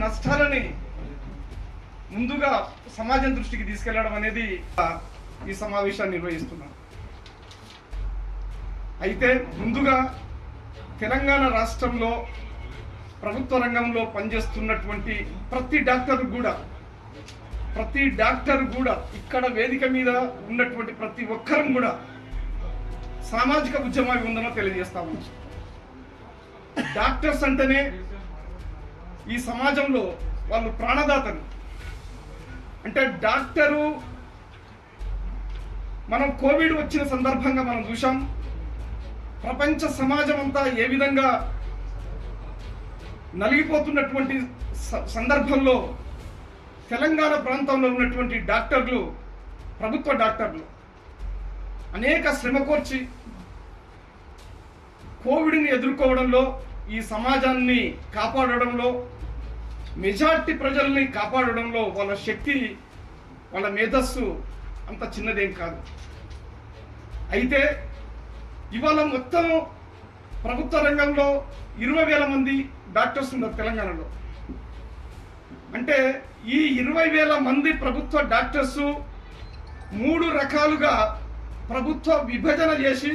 నష్టాలని ముందుగా సమాజం దృష్టికి తీసుకెళ్లడం అనేది ఈ సమావేశాన్ని నిర్వహిస్తున్నాం. అయితే ముందుగా తెలంగాణ రాష్ట్రంలో ప్రభుత్వ రంగంలో పనిచేస్తున్నటువంటి ప్రతి డాక్టర్ కూడా ఇక్కడ వేదిక మీద ఉన్నటువంటి ప్రతి ఒక్కరం కూడా సామాజిక ఉద్యమం ఉందని తెలియజేస్తాము. డాక్టర్స్ అంటేనే ఈ సమాజంలో వాళ్ళు ప్రాణదాతలు. అంటే డాక్టరు మనం కోవిడ్ వచ్చిన సందర్భంగా మనం చూసాం. ప్రపంచ సమాజం అంతా ఏ విధంగా నలిగిపోతున్నటువంటి సందర్భంలో తెలంగాణ ప్రాంతంలో ఉన్నటువంటి డాక్టర్లు, ప్రభుత్వ డాక్టర్లు అనేక శ్రమ కోర్చి కోవిడ్ని ఎదుర్కోవడంలో, ఈ సమాజాన్ని కాపాడడంలో, మెజార్టీ ప్రజల్ని కాపాడడంలో వాళ్ళ శక్తి, వాళ్ళ మేధస్సు అంత చిన్నదేం కాదు. అయితే ఇవాళ మొత్తం ప్రభుత్వ రంగంలో 20,000 మంది డాక్టర్స్ ఉన్నారు తెలంగాణలో. అంటే ఈ 20,000 మంది ప్రభుత్వ డాక్టర్స్ 3 రకాలుగా ప్రభుత్వ విభజన చేసి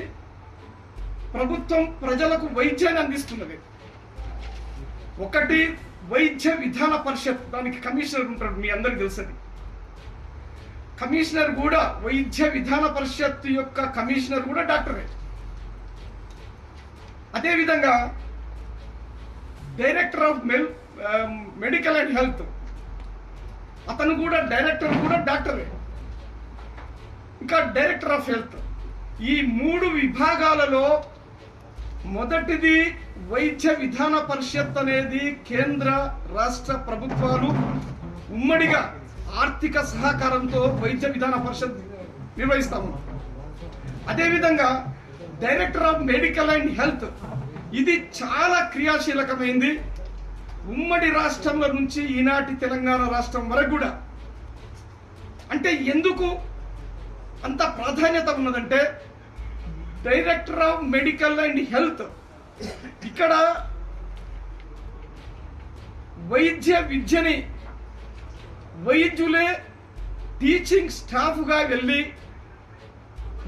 ప్రభుత్వం ప్రజలకు వైద్యాన్ని అందిస్తున్నది. ఒకటి వైద్య విధాన పరిషత్, దానికి కమిషనర్ ఉంటాడు, మీ అందరికి తెలుసది. కమిషనర్ కూడా, వైద్య విధాన పరిషత్ యొక్క కమిషనర్ కూడా డాక్టరే. అదేవిధంగా director of medical and health, అతను కూడా డైరెక్టర్ కూడా డాక్టరే. ఇంకా డైరెక్టర్ ఆఫ్ హెల్త్. ఈ 3 విభాగాలలో మొదటిది వైద్య విధాన పరిషత్ అనేది కేంద్ర రాష్ట్ర ప్రభుత్వాలు ఉమ్మడిగా ఆర్థిక సహకారంతో వైద్య విధాన పరిషత్ నిర్వహిస్తాము. అదేవిధంగా director of medical and health, ఇది చాలా క్రియాశీలకమైంది. ఉమ్మడి రాష్ట్రంలో నుంచి ఈనాటి తెలంగాణ రాష్ట్రం వరకు కూడా. అంటే ఎందుకు అంత ప్రాధాన్యత ఉన్నదంటే, director of medical and health ఇక్కడ వైద్య విద్యని వైద్యులే టీచింగ్ స్టాఫ్గా వెళ్ళి,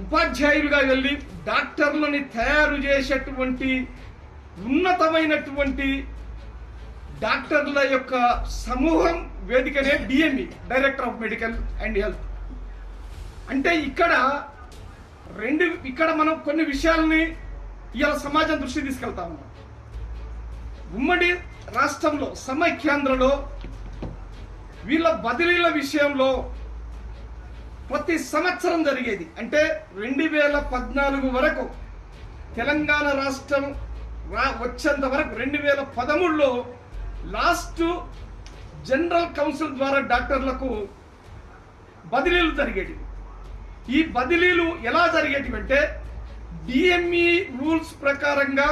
ఉపాధ్యాయులుగా వెళ్ళి డాక్టర్లని తయారు చేసేటువంటి ఉన్నతమైనటువంటి డాక్టర్ల యొక్క సమూహం వేదికనే DME, director of medical and health. అంటే ఇక్కడ మనం కొన్ని విషయాలని ఇవాళ సమాజం దృష్టి తీసుకెళ్తాము. ఉమ్మడి రాష్ట్రంలో సమైక్యాంధ్రలో వీళ్ళ బదిలీల విషయంలో ప్రతి సంవత్సరం జరిగేది. అంటే 2014 వరకు తెలంగాణ రాష్ట్రం వచ్చేంత వరకు 2013లో లాస్ట్ జనరల్ కౌన్సిల్ ద్వారా డాక్టర్లకు బదిలీలు జరిగేవి. ఈ బదిలీలు ఎలా జరిగేటివి అంటే, డిఎంఈ రూల్స్ ప్రకారంగా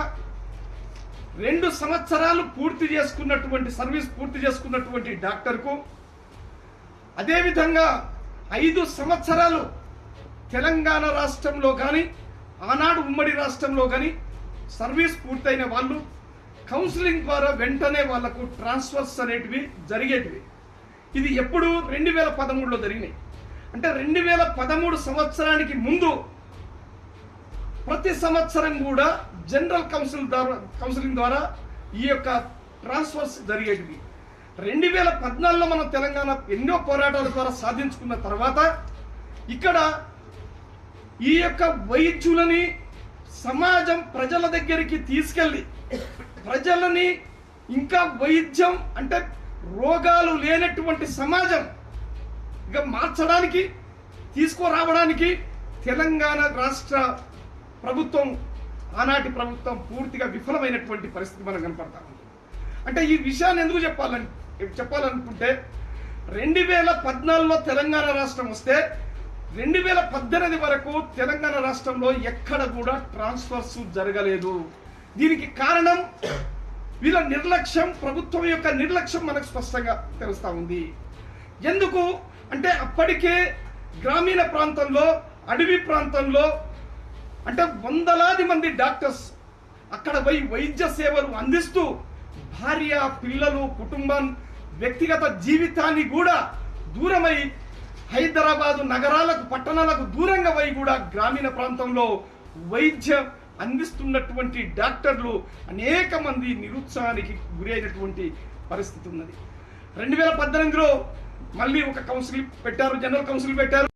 2 సంవత్సరాలు పూర్తి చేసుకున్నటువంటి సర్వీస్ పూర్తి చేసుకున్నటువంటి డాక్టర్కు, అదేవిధంగా 5 సంవత్సరాలు తెలంగాణ రాష్ట్రంలో కానీ ఆనాడు ఉమ్మడి రాష్ట్రంలో కానీ సర్వీస్ పూర్తయిన వాళ్ళు కౌన్సిలింగ్ ద్వారా వెంటనే వాళ్లకు ట్రాన్స్ఫర్స్ అనేటివి జరిగేటివి. ఇది ఎప్పుడు 2013లో జరిగినాయి. అంటే 2013 సంవత్సరానికి ముందు ప్రతి సంవత్సరం కూడా జనరల్ కౌన్సిలింగ్ ద్వారా ఈ యొక్క ట్రాన్స్ఫర్స్ జరిగేటివి. 2014లో మనం తెలంగాణ ఎన్నో పోరాటాల ద్వారా సాధించుకున్న తర్వాత ఇక్కడ ఈ యొక్క వైద్యులని సమాజం ప్రజల దగ్గరికి తీసుకెళ్ళి ప్రజలని ఇంకా వైద్యం అంటే రోగాలు లేనటువంటి సమాజం ఇక మార్చడానికి, తీసుకురావడానికి తెలంగాణ రాష్ట్ర ప్రభుత్వం, ఆనాటి ప్రభుత్వం పూర్తిగా విఫలమైనటువంటి పరిస్థితి మనం కనపడతా ఉంది. అంటే ఈ విషయాన్ని ఎందుకు చెప్పాలనుకుంటే 2014లో తెలంగాణ రాష్ట్రం వస్తే 2018 వరకు తెలంగాణ రాష్ట్రంలో ఎక్కడ కూడా ట్రాన్స్ఫర్స్ జరగలేదు. దీనికి కారణం వీళ్ళ నిర్లక్ష్యం, ప్రభుత్వం యొక్క నిర్లక్ష్యం మనకు స్పష్టంగా తెలుస్తా ఉంది. ఎందుకు అంటే అప్పటికే గ్రామీణ ప్రాంతంలో, అడవి ప్రాంతంలో అంటే వందలాది మంది డాక్టర్స్ అక్కడ పోయి వైద్య సేవలు అందిస్తూ భార్య, పిల్లలు, కుటుంబం, వ్యక్తిగత జీవితాన్ని కూడా దూరమై హైదరాబాదు నగరాలకు, పట్టణాలకు దూరంగా పోయి కూడా గ్రామీణ ప్రాంతంలో వైద్యం అందిస్తున్నటువంటి డాక్టర్లు అనేక మంది నిరుత్సాహానికి గురి అయినటువంటి పరిస్థితి ఉన్నది. 2018లో మళ్ళీ ఒక కౌన్సిల్ పెట్టారు, జనరల్ కౌన్సిల్ పెట్టారు.